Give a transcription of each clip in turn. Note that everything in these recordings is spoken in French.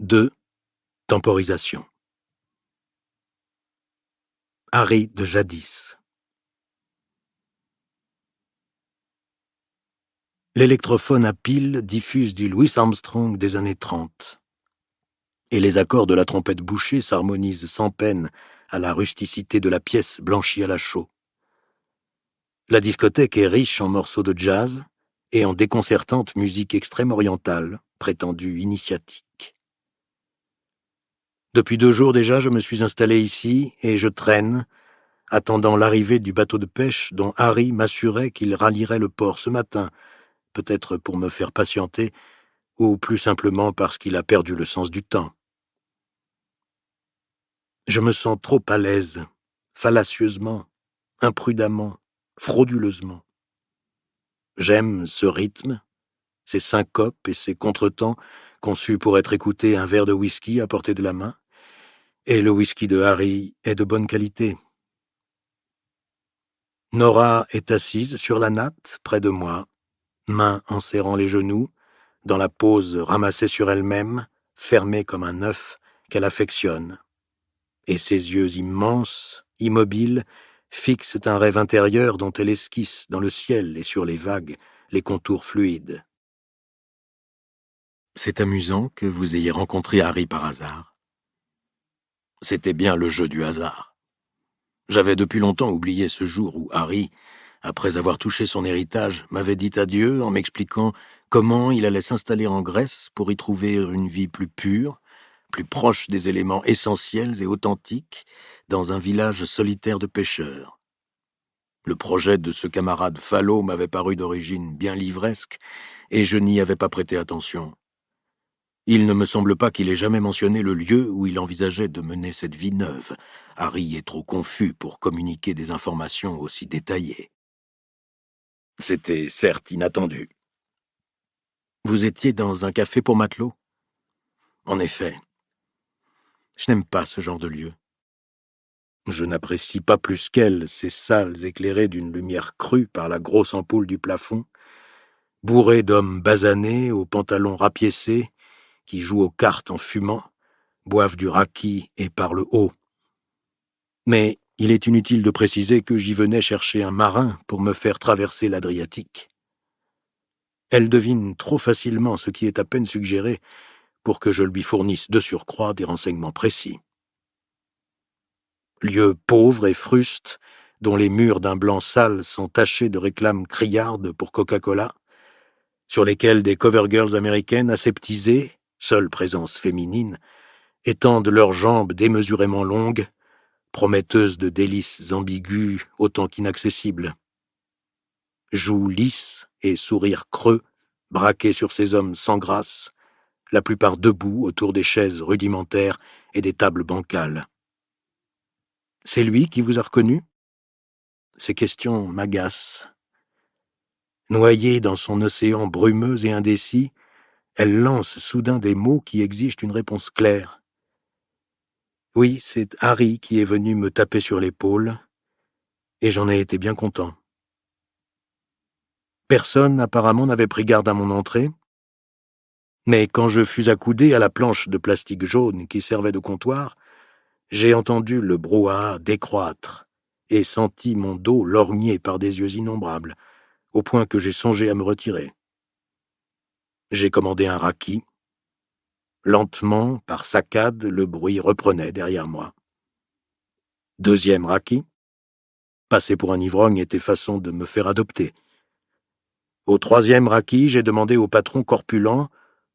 2. Temporisation. Harry de jadis. L'électrophone à pile diffuse du Louis Armstrong des années 30. Et les accords de la trompette bouchée s'harmonisent sans peine à la rusticité de la pièce blanchie à la chaux. La discothèque est riche en morceaux de jazz et en déconcertante musique extrême orientale, prétendue initiatique. Depuis 2 jours déjà, je me suis installé ici et je traîne, attendant l'arrivée du bateau de pêche dont Harry m'assurait qu'il rallierait le port ce matin, peut-être pour me faire patienter, ou plus simplement parce qu'il a perdu le sens du temps. Je me sens trop à l'aise, fallacieusement, imprudemment, frauduleusement. J'aime ce rythme, ces syncopes et ces contretemps conçus pour être écoutés un verre de whisky à portée de la main, et le whisky de Harry est de bonne qualité. Nora est assise sur la natte, près de moi, main en serrant les genoux, dans la pose ramassée sur elle-même, fermée comme un œuf qu'elle affectionne. Et ses yeux immenses, immobiles, fixent un rêve intérieur dont elle esquisse dans le ciel et sur les vagues les contours fluides. C'est amusant que vous ayez rencontré Harry par hasard. C'était bien le jeu du hasard. J'avais depuis longtemps oublié ce jour où Harry, après avoir touché son héritage, m'avait dit adieu en m'expliquant comment il allait s'installer en Grèce pour y trouver une vie plus pure, plus proche des éléments essentiels et authentiques, dans un village solitaire de pêcheurs. Le projet de ce camarade falot m'avait paru d'origine bien livresque, et je n'y avais pas prêté attention. Il ne me semble pas qu'il ait jamais mentionné le lieu où il envisageait de mener cette vie neuve. Harry est trop confus pour communiquer des informations aussi détaillées. C'était certes inattendu. Vous étiez dans un café pour matelots ? En effet. Je n'aime pas ce genre de lieu. Je n'apprécie pas plus qu'elle ces salles éclairées d'une lumière crue par la grosse ampoule du plafond, bourrées d'hommes basanés aux pantalons rapiécés, qui jouent aux cartes en fumant, boivent du raki et parlent haut. Mais il est inutile de préciser que j'y venais chercher un marin pour me faire traverser l'Adriatique. Elle devine trop facilement ce qui est à peine suggéré pour que je lui fournisse de surcroît des renseignements précis. Lieu pauvre et fruste, dont les murs d'un blanc sale sont tachés de réclames criardes pour Coca-Cola, sur lesquels des cover-girls américaines aseptisées, seule présence féminine, étendent leurs jambes démesurément longues, prometteuses de délices ambiguës autant qu'inaccessibles. Joues lisses et sourires creux, braqués sur ces hommes sans grâce, la plupart debout autour des chaises rudimentaires et des tables bancales. C'est lui qui vous a reconnu ? Ces questions m'agacent. Noyée dans son océan brumeux et indécis, elle lance soudain des mots qui exigent une réponse claire. Oui, c'est Harry qui est venu me taper sur l'épaule, et j'en ai été bien content. Personne, apparemment, n'avait pris garde à mon entrée, mais quand je fus accoudé à la planche de plastique jaune qui servait de comptoir, j'ai entendu le brouhaha décroître et senti mon dos lorgné par des yeux innombrables, au point que j'ai songé à me retirer. J'ai commandé un raki. Lentement, par saccades, le bruit reprenait derrière moi. 2e raki. Passer pour un ivrogne était façon de me faire adopter. Au 3e raki, j'ai demandé au patron corpulent,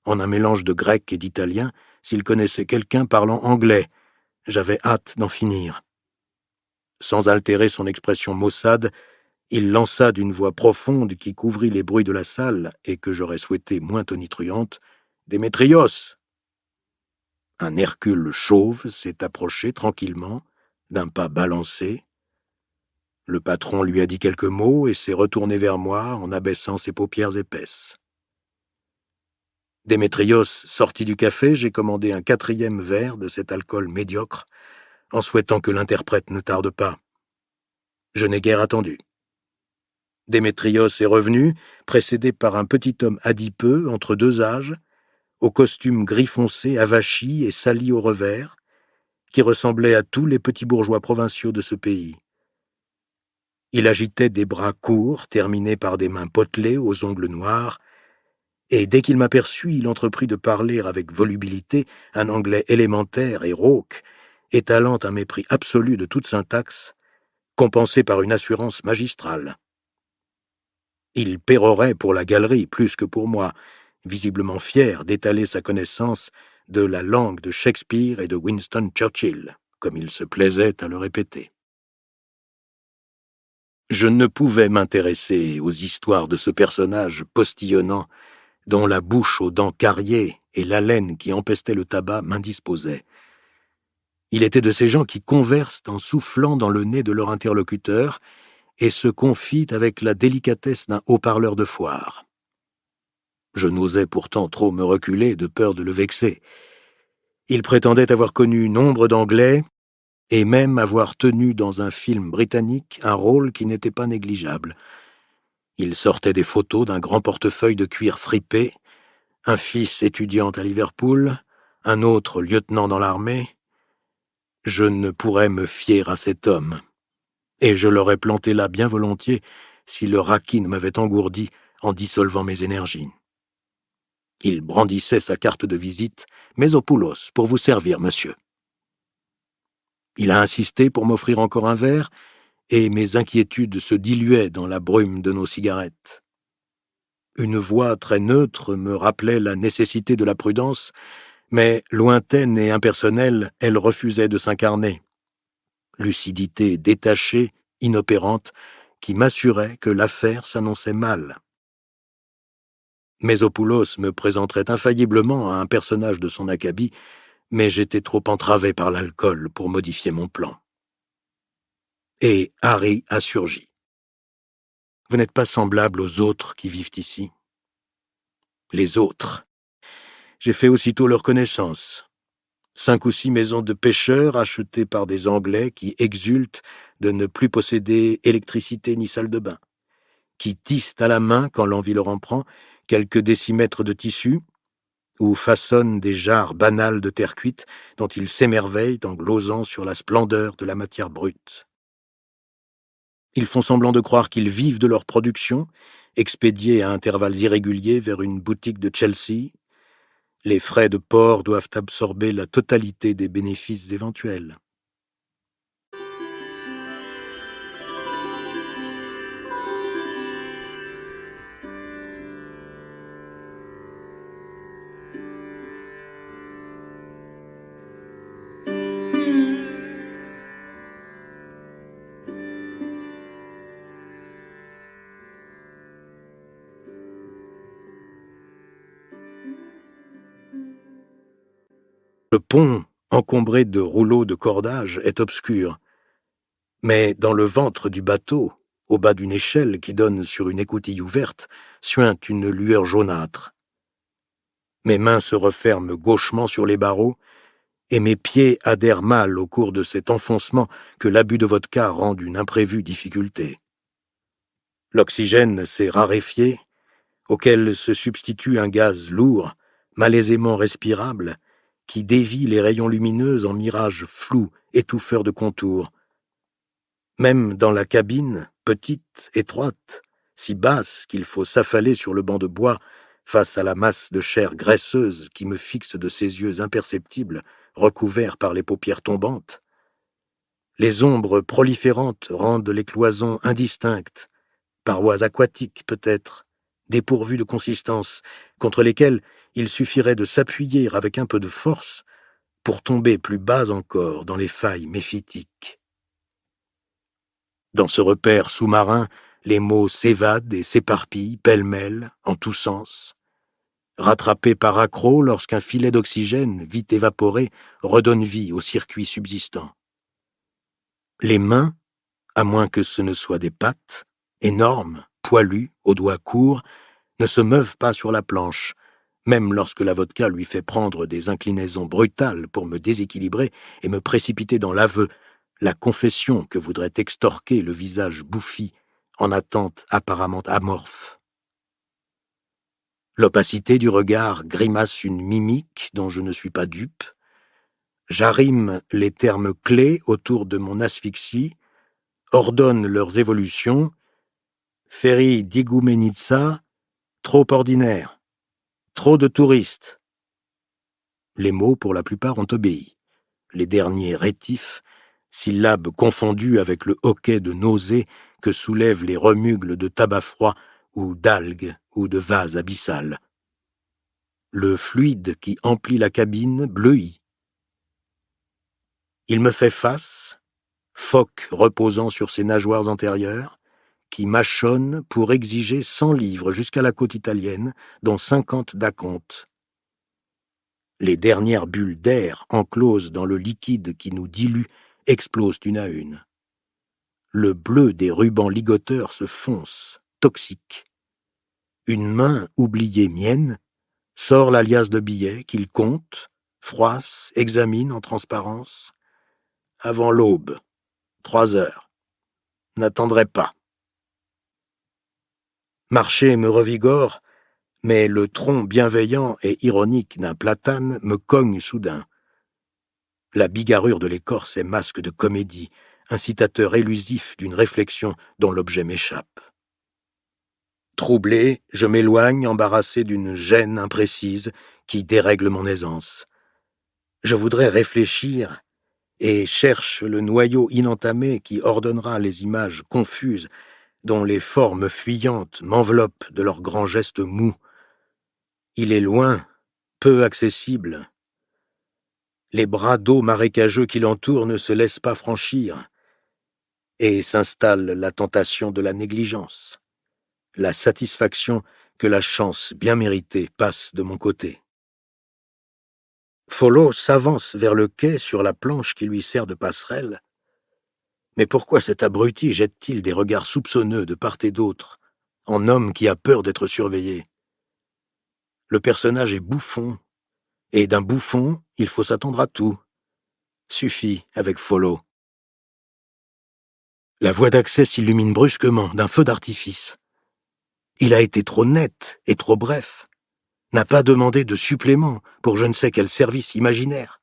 en un mélange de grec et d'italien, s'il connaissait quelqu'un parlant anglais. J'avais hâte d'en finir. Sans altérer son expression maussade, il lança d'une voix profonde qui couvrit les bruits de la salle et que j'aurais souhaité moins tonitruante, « Démétrios !» Un Hercule chauve s'est approché tranquillement, d'un pas balancé. Le patron lui a dit quelques mots et s'est retourné vers moi en abaissant ses paupières épaisses. Démétrios sorti du café, j'ai commandé un 4e verre de cet alcool médiocre, en souhaitant que l'interprète ne tarde pas. Je n'ai guère attendu. Démétrios est revenu, précédé par un petit homme adipeux, entre 2 âges, au costume gris foncé, avachi et sali au revers, qui ressemblait à tous les petits bourgeois provinciaux de ce pays. Il agitait des bras courts, terminés par des mains potelées aux ongles noirs, et dès qu'il m'aperçut, il entreprit de parler avec volubilité un anglais élémentaire et rauque, étalant un mépris absolu de toute syntaxe, compensé par une assurance magistrale. Il pérorait pour la galerie plus que pour moi, visiblement fier d'étaler sa connaissance de la langue de Shakespeare et de Winston Churchill, comme il se plaisait à le répéter. Je ne pouvais m'intéresser aux histoires de ce personnage postillonnant dont la bouche aux dents cariées et l'haleine qui empestait le tabac m'indisposaient. Il était de ces gens qui conversent en soufflant dans le nez de leur interlocuteur et se confient avec la délicatesse d'un haut-parleur de foire. Je n'osais pourtant trop me reculer de peur de le vexer. Il prétendait avoir connu nombre d'Anglais et même avoir tenu dans un film britannique un rôle qui n'était pas négligeable. Il sortait des photos d'un grand portefeuille de cuir fripé, un fils étudiant à Liverpool, un autre lieutenant dans l'armée. Je ne pourrais me fier à cet homme, et je l'aurais planté là bien volontiers si le raki ne m'avait engourdi en dissolvant mes énergies. Il brandissait sa carte de visite, « Mésopoulos, pour vous servir, monsieur ». Il a insisté pour m'offrir encore un verre, et mes inquiétudes se diluaient dans la brume de nos cigarettes. Une voix très neutre me rappelait la nécessité de la prudence, mais lointaine et impersonnelle, elle refusait de s'incarner. Lucidité détachée, inopérante, qui m'assurait que l'affaire s'annonçait mal. Mésopoulos me présenterait infailliblement à un personnage de son acabit, mais j'étais trop entravé par l'alcool pour modifier mon plan. Et Harry a surgi. « Vous n'êtes pas semblable aux autres qui vivent ici. » Les autres. J'ai fait aussitôt leur connaissance. 5 ou 6 maisons de pêcheurs achetées par des Anglais qui exultent de ne plus posséder électricité ni salle de bain, qui tissent à la main, quand l'envie leur en prend, quelques décimètres de tissu, ou façonnent des jarres banales de terre cuite dont ils s'émerveillent en glosant sur la splendeur de la matière brute. Ils font semblant de croire qu'ils vivent de leur production, expédiés à intervalles irréguliers vers une boutique de Chelsea. Les frais de port doivent absorber la totalité des bénéfices éventuels. Le pont, encombré de rouleaux de cordage, est obscur. Mais dans le ventre du bateau, au bas d'une échelle qui donne sur une écoutille ouverte, suinte une lueur jaunâtre. Mes mains se referment gauchement sur les barreaux, et mes pieds adhèrent mal au cours de cet enfoncement que l'abus de vodka rend d'une imprévue difficulté. L'oxygène s'est raréfié, auquel se substitue un gaz lourd, malaisément respirable, qui dévie les rayons lumineux en mirages flous, étouffeurs de contours. Même dans la cabine, petite, étroite, si basse qu'il faut s'affaler sur le banc de bois face à la masse de chair graisseuse qui me fixe de ses yeux imperceptibles, recouverts par les paupières tombantes, les ombres proliférantes rendent les cloisons indistinctes, parois aquatiques peut-être, dépourvues de consistance, contre lesquelles il suffirait de s'appuyer avec un peu de force pour tomber plus bas encore dans les failles méphitiques. Dans ce repère sous-marin, les mots s'évadent et s'éparpillent pêle-mêle, en tous sens. Rattrapés par accroc lorsqu'un filet d'oxygène, vite évaporé, redonne vie au circuit subsistant. Les mains, à moins que ce ne soient des pattes, énormes, poilues, aux doigts courts, ne se meuvent pas sur la planche, même lorsque la vodka lui fait prendre des inclinaisons brutales pour me déséquilibrer et me précipiter dans l'aveu, la confession que voudrait extorquer le visage bouffi en attente apparemment amorphe. L'opacité du regard grimace une mimique dont je ne suis pas dupe. J'arrime les termes clés autour de mon asphyxie, ordonne leurs évolutions. Ferry d'Igoumenitsa, trop ordinaire, trop de touristes. Les mots, pour la plupart, ont obéi. Les derniers rétifs, syllabes confondues avec le hoquet de nausée que soulèvent les remugles de tabac froid ou d'algues ou de vases abyssales. Le fluide qui emplit la cabine bleuit. Il me fait face, phoque reposant sur ses nageoires antérieures, qui mâchonne pour exiger 100 livres jusqu'à la côte italienne, dont 50 d'acompte. Les dernières bulles d'air encloses dans le liquide qui nous dilue explosent une à une. Le bleu des rubans ligoteurs se fonce, toxique. Une main oubliée mienne sort la liasse de billets qu'il compte, froisse, examine en transparence. Avant l'aube, 3 heures. N'attendrai pas. Marcher me revigore, mais le tronc bienveillant et ironique d'un platane me cogne soudain. La bigarrure de l'écorce est masque de comédie, incitateur élusif d'une réflexion dont l'objet m'échappe. Troublé, je m'éloigne, embarrassé d'une gêne imprécise qui dérègle mon aisance. Je voudrais réfléchir et cherche le noyau inentamé qui ordonnera les images confuses dont les formes fuyantes m'enveloppent de leurs grands gestes mous. Il est loin, peu accessible. Les bras d'eau marécageux qui l'entourent ne se laissent pas franchir, et s'installe la tentation de la négligence, la satisfaction que la chance bien méritée passe de mon côté. Follow s'avance vers le quai sur la planche qui lui sert de passerelle. Mais pourquoi cet abruti jette-t-il des regards soupçonneux de part et d'autre, en homme qui a peur d'être surveillé? Le personnage est bouffon, et d'un bouffon, il faut s'attendre à tout. Suffit avec Follow. La voie d'accès s'illumine brusquement d'un feu d'artifice. Il a été trop net et trop bref, n'a pas demandé de supplément pour je ne sais quel service imaginaire.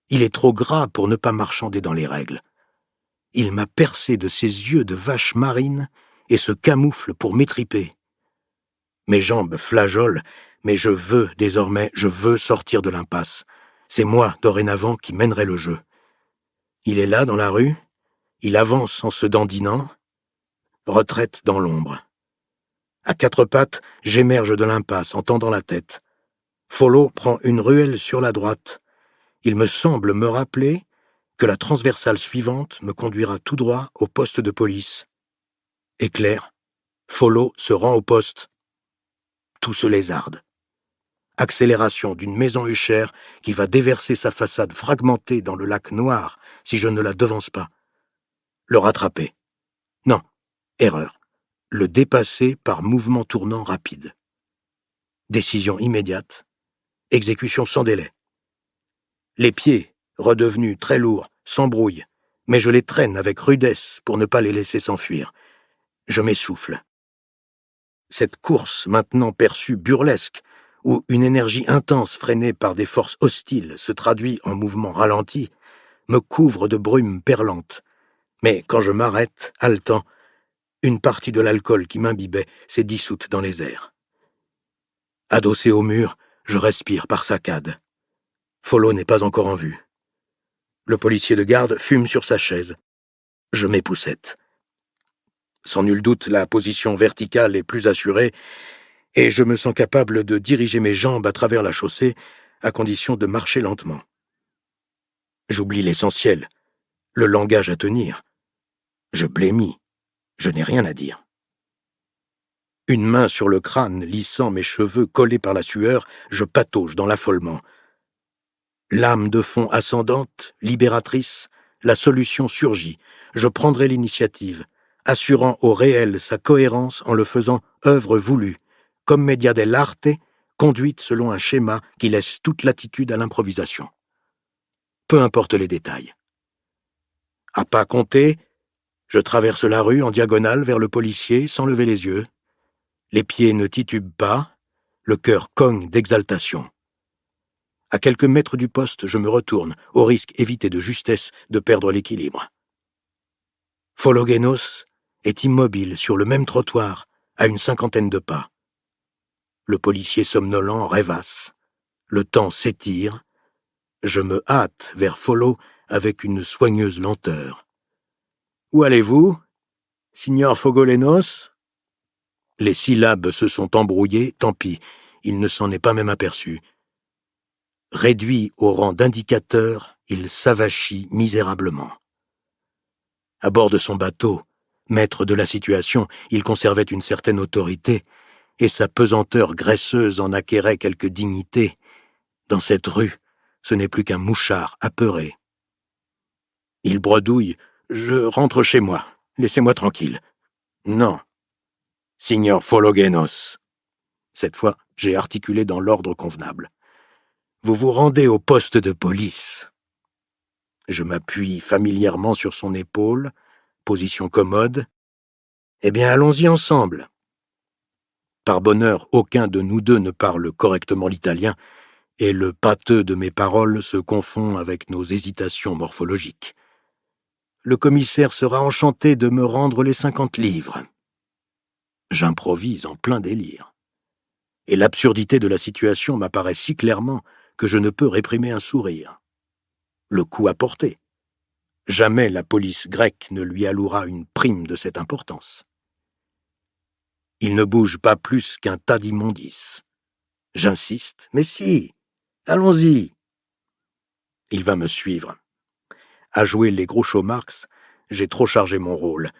Il est trop gras pour ne pas marchander dans les règles. Il m'a percé de ses yeux de vache marine et se camoufle pour m'étriper. Mes jambes flageolent, mais je veux sortir de l'impasse. C'est moi, dorénavant, qui mènerai le jeu. Il est là, dans la rue, il avance en se dandinant, retraite dans l'ombre. À 4 pattes, j'émerge de l'impasse en tendant la tête. Follow prend une ruelle sur la droite. Il me semble me rappeler que la transversale suivante me conduira tout droit au poste de police. Éclair, Follow se rend au poste. Tout se lézarde. Accélération d'une maison huchère qui va déverser sa façade fragmentée dans le lac noir si je ne la devance pas. Le rattraper. Non, erreur. Le dépasser par mouvement tournant rapide. Décision immédiate. Exécution sans délai. Les pieds, redevenus très lourds, s'embrouillent, mais je les traîne avec rudesse pour ne pas les laisser s'enfuir. Je m'essouffle. Cette course, maintenant perçue burlesque, où une énergie intense freinée par des forces hostiles se traduit en mouvement ralenti, me couvre de brume perlante. Mais quand je m'arrête, haletant, une partie de l'alcool qui m'imbibait s'est dissoute dans les airs. Adossé au mur, je respire par saccades. Follow n'est pas encore en vue. Le policier de garde fume sur sa chaise. Je m'époussette. Sans nul doute, la position verticale est plus assurée, et je me sens capable de diriger mes jambes à travers la chaussée, à condition de marcher lentement. J'oublie l'essentiel, le langage à tenir. Je blêmis, je n'ai rien à dire. Une main sur le crâne, lissant mes cheveux collés par la sueur, je patauge dans l'affolement. Lame de fond ascendante, libératrice, la solution surgit. Je prendrai l'initiative, assurant au réel sa cohérence en le faisant œuvre voulue, commedia dell'arte, conduite selon un schéma qui laisse toute latitude à l'improvisation. Peu importe les détails. À pas compter, je traverse la rue en diagonale vers le policier sans lever les yeux. Les pieds ne titubent pas, Le cœur cogne d'exaltation. À quelques mètres du poste, je me retourne, au risque évité de justesse de perdre l'équilibre. Phologenos est immobile sur le même trottoir, à une 50aine de pas. Le policier somnolent rêvasse. Le temps s'étire. Je me hâte vers Pholo avec une soigneuse lenteur. « Où allez-vous, signor Fogolenos ?» Les syllabes se sont embrouillées, tant pis, il ne s'en est pas même aperçu. Réduit au rang d'indicateur, il s'avachit misérablement. À bord de son bateau, maître de la situation, il conservait une certaine autorité, et sa pesanteur graisseuse en acquérait quelque dignité. Dans cette rue, ce n'est plus qu'un mouchard apeuré. Il bredouille « Je rentre chez moi, laissez-moi tranquille. » Non. « Signor Phologenos. » Cette fois, j'ai articulé dans l'ordre convenable. « Vous vous rendez au poste de police. » Je m'appuie familièrement sur son épaule, position commode. « Eh bien, allons-y ensemble. » Par bonheur, aucun de nous deux ne parle correctement l'italien, et le pâteux de mes paroles se confond avec nos hésitations morphologiques. Le commissaire sera enchanté de me rendre les 50 livres. J'improvise en plein délire. Et l'absurdité de la situation m'apparaît si clairement que je ne peux réprimer un sourire. Le coup à porter. Jamais la police grecque ne lui allouera une prime de cette importance. Il ne bouge pas plus qu'un tas d'immondices. J'insiste, mais si, allons-y. Il va me suivre. À jouer les gros show Marx, j'ai trop chargé mon rôle.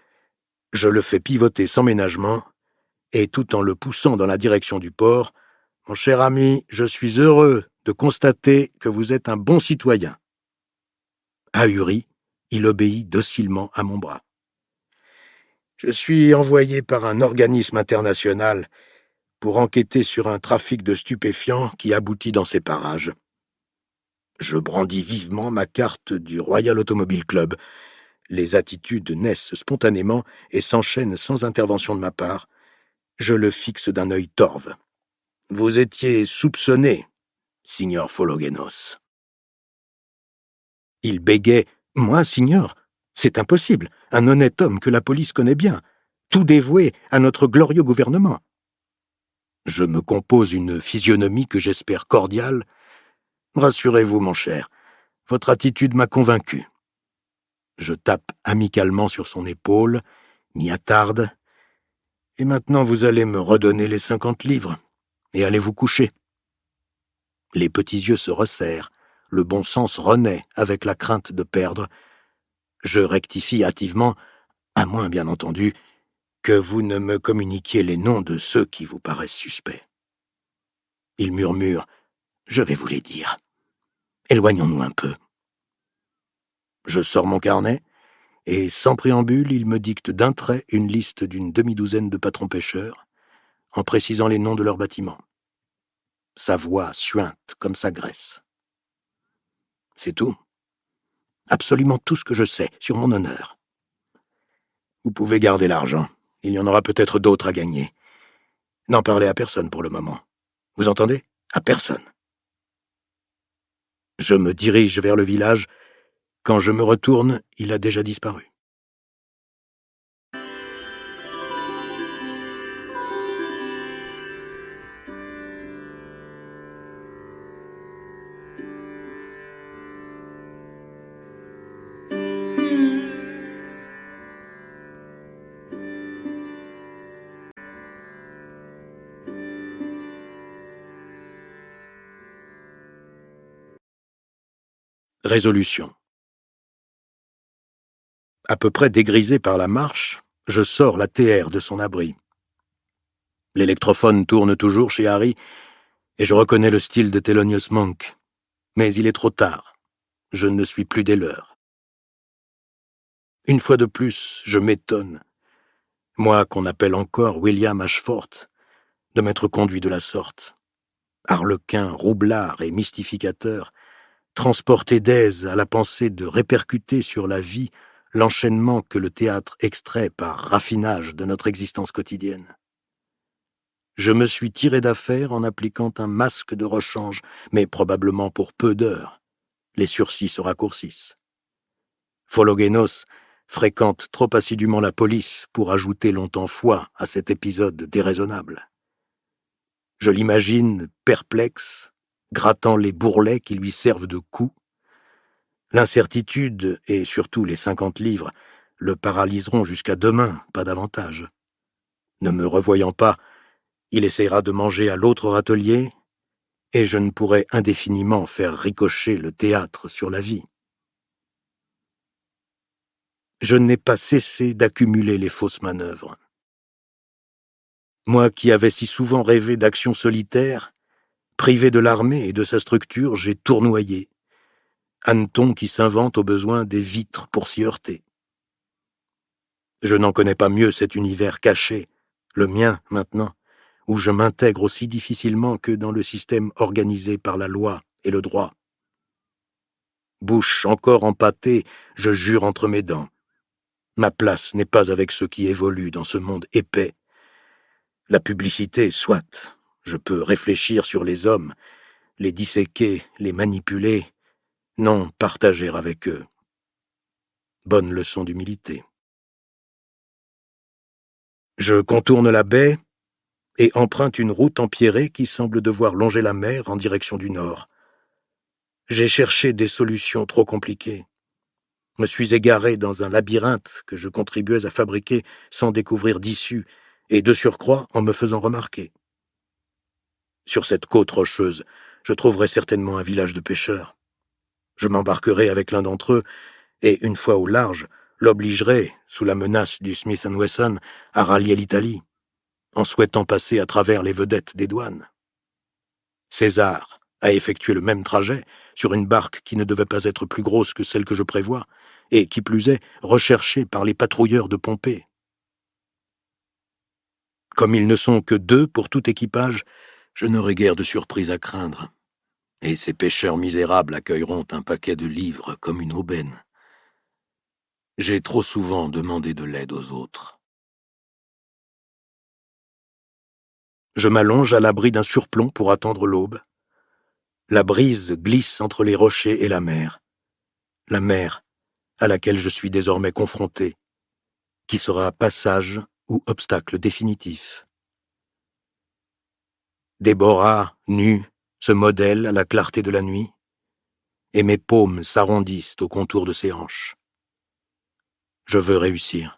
Je le fais pivoter sans ménagement, et tout en le poussant dans la direction du port, « Mon cher ami, je suis heureux de constater que vous êtes un bon citoyen. » Ahuri, il obéit docilement à mon bras. Je suis envoyé par un organisme international pour enquêter sur un trafic de stupéfiants qui aboutit dans ces parages. Je brandis vivement ma carte du Royal Automobile Club. Les attitudes naissent spontanément et s'enchaînent sans intervention de ma part. Je le fixe d'un œil torve. Vous étiez soupçonné, signor Phologenos. Il bégait. Moi, signor, c'est impossible. Un honnête homme que la police connaît bien, tout dévoué à notre glorieux gouvernement. Je me compose une physionomie que j'espère cordiale. Rassurez-vous, mon cher, votre attitude m'a convaincu. Je tape amicalement sur son épaule, m'y attarde. Et maintenant, vous allez me redonner les 50 livres et allez vous coucher. Les petits yeux se resserrent, le bon sens renaît avec la crainte de perdre. Je rectifie hâtivement, à moins bien entendu, que vous ne me communiquiez les noms de ceux qui vous paraissent suspects. Il murmure, je vais vous les dire. Éloignons-nous un peu. Je sors mon carnet, et sans préambule, il me dicte d'un trait une liste d'une demi-douzaine de patrons pêcheurs, en précisant les noms de leurs bâtiments. Sa voix suinte comme sa graisse. C'est tout. Absolument tout ce que je sais, sur mon honneur. Vous pouvez garder l'argent. Il y en aura peut-être d'autres à gagner. N'en parlez à personne pour le moment. Vous entendez? À personne. Je me dirige vers le village. Quand je me retourne, il a déjà disparu. Résolution. À peu près dégrisé par la marche, je sors la TR de son abri. L'électrophone tourne toujours chez Harry, et je reconnais le style de Thelonious Monk. Mais il est trop tard. Je ne suis plus des leurs. Une fois de plus, je m'étonne, moi qu'on appelle encore William Ashford, de m'être conduit de la sorte. Harlequin, roublard et mystificateur, transporté d'aise à la pensée de répercuter sur la vie l'enchaînement que le théâtre extrait par raffinage de notre existence quotidienne. Je me suis tiré d'affaire en appliquant un masque de rechange, mais probablement pour peu d'heures. Les sursis se raccourcissent. Phologenos fréquente trop assidûment la police pour ajouter longtemps foi à cet épisode déraisonnable. Je l'imagine perplexe, grattant les bourrelets qui lui servent de cou. L'incertitude, et surtout les 50 livres, le paralyseront jusqu'à demain, pas davantage. Ne me revoyant pas, il essayera de manger à l'autre râtelier, et je ne pourrai indéfiniment faire ricocher le théâtre sur la vie. Je n'ai pas cessé d'accumuler les fausses manœuvres. Moi qui avais si souvent rêvé d'actions solitaires, privé de l'armée et de sa structure, j'ai tournoyé. Hanneton qui s'invente au besoin des vitres pour s'y heurter. Je n'en connais pas mieux cet univers caché, le mien maintenant, où je m'intègre aussi difficilement que dans le système organisé par la loi et le droit. Bouche encore empâtée, je jure entre mes dents. Ma place n'est pas avec ceux qui évoluent dans ce monde épais. La publicité, soit, je peux réfléchir sur les hommes, les disséquer, les manipuler, non partager avec eux. Bonne leçon d'humilité. Je contourne la baie et emprunte une route empierrée qui semble devoir longer la mer en direction du nord. J'ai cherché des solutions trop compliquées. Me suis égaré dans un labyrinthe que je contribuais à fabriquer sans découvrir d'issue, et de surcroît en me faisant remarquer. Sur cette côte rocheuse, je trouverai certainement un village de pêcheurs. Je m'embarquerai avec l'un d'entre eux, et une fois au large, l'obligerai, sous la menace du Smith & Wesson, à rallier l'Italie, en souhaitant passer à travers les vedettes des douanes. César a effectué le même trajet sur une barque qui ne devait pas être plus grosse que celle que je prévois, et qui plus est, recherchée par les patrouilleurs de Pompée. Comme ils ne sont que 2 pour tout équipage, je n'aurai guère de surprise à craindre, et ces pêcheurs misérables accueilleront un paquet de livres comme une aubaine. J'ai trop souvent demandé de l'aide aux autres. Je m'allonge à l'abri d'un surplomb pour attendre l'aube. La brise glisse entre les rochers et la mer à laquelle je suis désormais confronté, qui sera passage ou obstacle définitif. Déborah, nue, se modèle à la clarté de la nuit, et mes paumes s'arrondissent au contour de ses hanches. Je veux réussir.